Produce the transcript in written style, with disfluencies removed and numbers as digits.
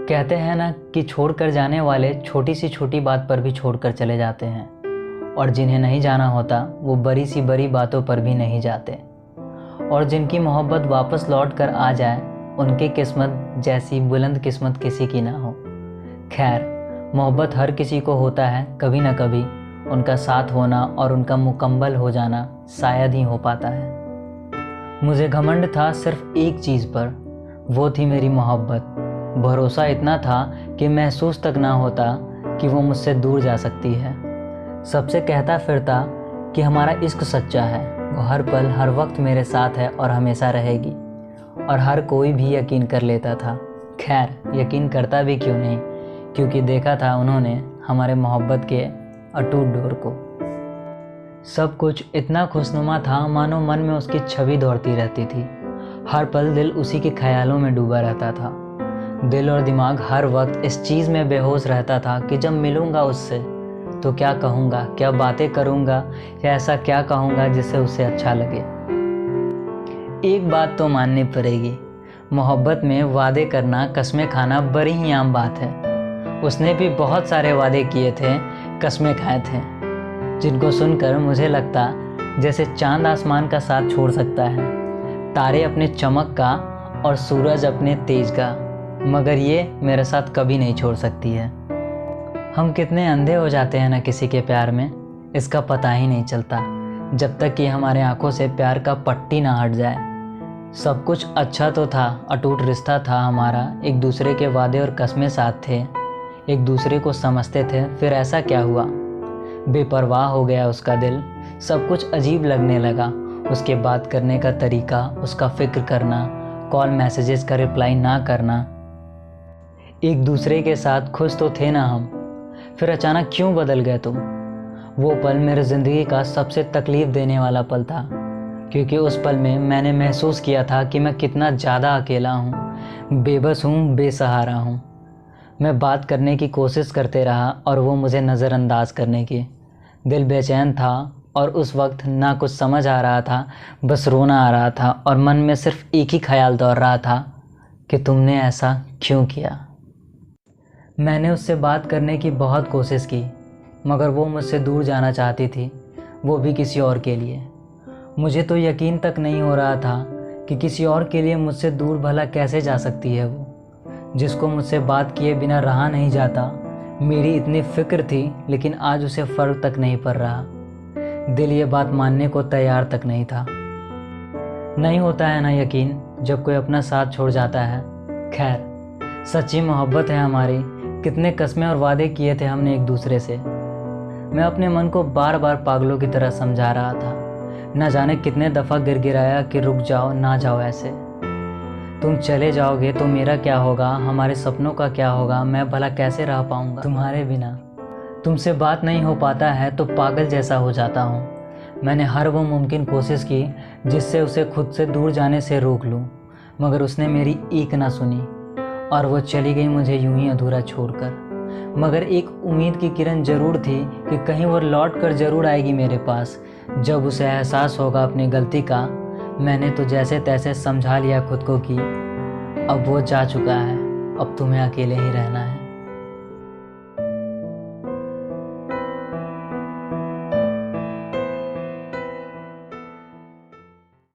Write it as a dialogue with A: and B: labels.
A: कहते हैं ना कि छोड़कर जाने वाले छोटी सी छोटी बात पर भी छोड़कर चले जाते हैं, और जिन्हें नहीं जाना होता वो बड़ी सी बड़ी बातों पर भी नहीं जाते, और जिनकी मोहब्बत वापस लौट कर आ जाए उनकी किस्मत जैसी बुलंद किस्मत किसी की ना हो। खैर, मोहब्बत हर किसी को होता है, कभी ना कभी उनका साथ होना और उनका मुकम्मल हो जाना शायद ही हो पाता है। मुझे घमंड था सिर्फ एक चीज़ पर, वो थी मेरी मोहब्बत। भरोसा इतना था कि महसूस तक ना होता कि वो मुझसे दूर जा सकती है। सबसे कहता फिरता कि हमारा इश्क सच्चा है, वो हर पल हर वक्त मेरे साथ है और हमेशा रहेगी, और हर कोई भी यकीन कर लेता था। खैर, यकीन करता भी क्यों नहीं, क्योंकि देखा था उन्होंने हमारे मोहब्बत के अटूट डोर को। सब कुछ इतना खुशनुमा था मानो मन में उसकी छवि दौड़ती रहती थी। हर पल दिल उसी के ख्यालों में डूबा रहता था। दिल और दिमाग हर वक्त इस चीज़ में बेहोश रहता था कि जब मिलूँगा उससे तो क्या कहूँगा, क्या बातें करूँगा, या ऐसा क्या कहूँगा जिससे उसे अच्छा लगे। एक बात तो माननी पड़ेगी, मोहब्बत में वादे करना, कस्में खाना बड़ी ही आम बात है। उसने भी बहुत सारे वादे किए थे, कस्में खाए थे, जिनको सुनकर मुझे लगता जैसे चांद आसमान का साथ छोड़ सकता है, तारे अपने चमक का और सूरज अपने तेज का, मगर ये मेरे साथ कभी नहीं छोड़ सकती है। हम कितने अंधे हो जाते हैं ना किसी के प्यार में, इसका पता ही नहीं चलता जब तक कि हमारे आंखों से प्यार का पट्टी ना हट जाए। सब कुछ अच्छा तो था, अटूट रिश्ता था हमारा, एक दूसरे के वादे और कस्में साथ थे, एक दूसरे को समझते थे। फिर ऐसा क्या हुआ, बेपरवाह हो गया उसका दिल, सब कुछ अजीब लगने लगा। उसके बात करने का तरीका, उसका फिक्र करना, कॉल मैसेजेस का रिप्लाई ना करना। एक दूसरे के साथ खुश तो थे ना हम, फिर अचानक क्यों बदल गए तुम। वो पल मेरे ज़िंदगी का सबसे तकलीफ़ देने वाला पल था, क्योंकि उस पल में मैंने महसूस किया था कि मैं कितना ज़्यादा अकेला हूँ, बेबस हूँ, बेसहारा हूँ। मैं बात करने की कोशिश करते रहा और वो मुझे नज़रअंदाज करने की। दिल बेचैन था और उस वक्त ना कुछ समझ आ रहा था, बस रोना आ रहा था, और मन में सिर्फ एक ही ख्याल दौड़ रहा था कि तुमने ऐसा क्यों किया। मैंने उससे बात करने की बहुत कोशिश की, मगर वो मुझसे दूर जाना चाहती थी, वो भी किसी और के लिए। मुझे तो यकीन तक नहीं हो रहा था कि किसी और के लिए मुझसे दूर भला कैसे जा सकती है वो, जिसको मुझसे बात किए बिना रहा नहीं जाता। मेरी इतनी फ़िक्र थी, लेकिन आज उसे फ़र्क तक नहीं पड़ रहा। दिल ये बात मानने को तैयार तक नहीं था। नहीं होता है ना यकीन जब कोई अपना साथ छोड़ जाता है। खैर, सच्ची मोहब्बत है हमारी, कितने कस्में और वादे किए थे हमने एक दूसरे से। मैं अपने मन को बार बार पागलों की तरह समझा रहा था, न जाने कितने दफ़ा गिड़गिड़ाया कि रुक जाओ, ना जाओ ऐसे। तुम चले जाओगे तो मेरा क्या होगा, हमारे सपनों का क्या होगा, मैं भला कैसे रह पाऊँगा तुम्हारे बिना। तुमसे बात नहीं हो पाता है तो पागल जैसा हो जाता हूँ। मैंने हर वो मुमकिन कोशिश की जिससे उसे खुद से दूर जाने से रोक लूँ, मगर उसने मेरी एक ना सुनी और वो चली गई मुझे यूं ही अधूरा छोड़कर। मगर एक उम्मीद की किरण ज़रूर थी कि कहीं वो लौट कर ज़रूर आएगी मेरे पास, जब उसे एहसास होगा अपनी गलती का। मैंने तो जैसे तैसे समझा लिया खुद को कि अब वो जा चुका है, अब तुम्हें अकेले ही रहना है।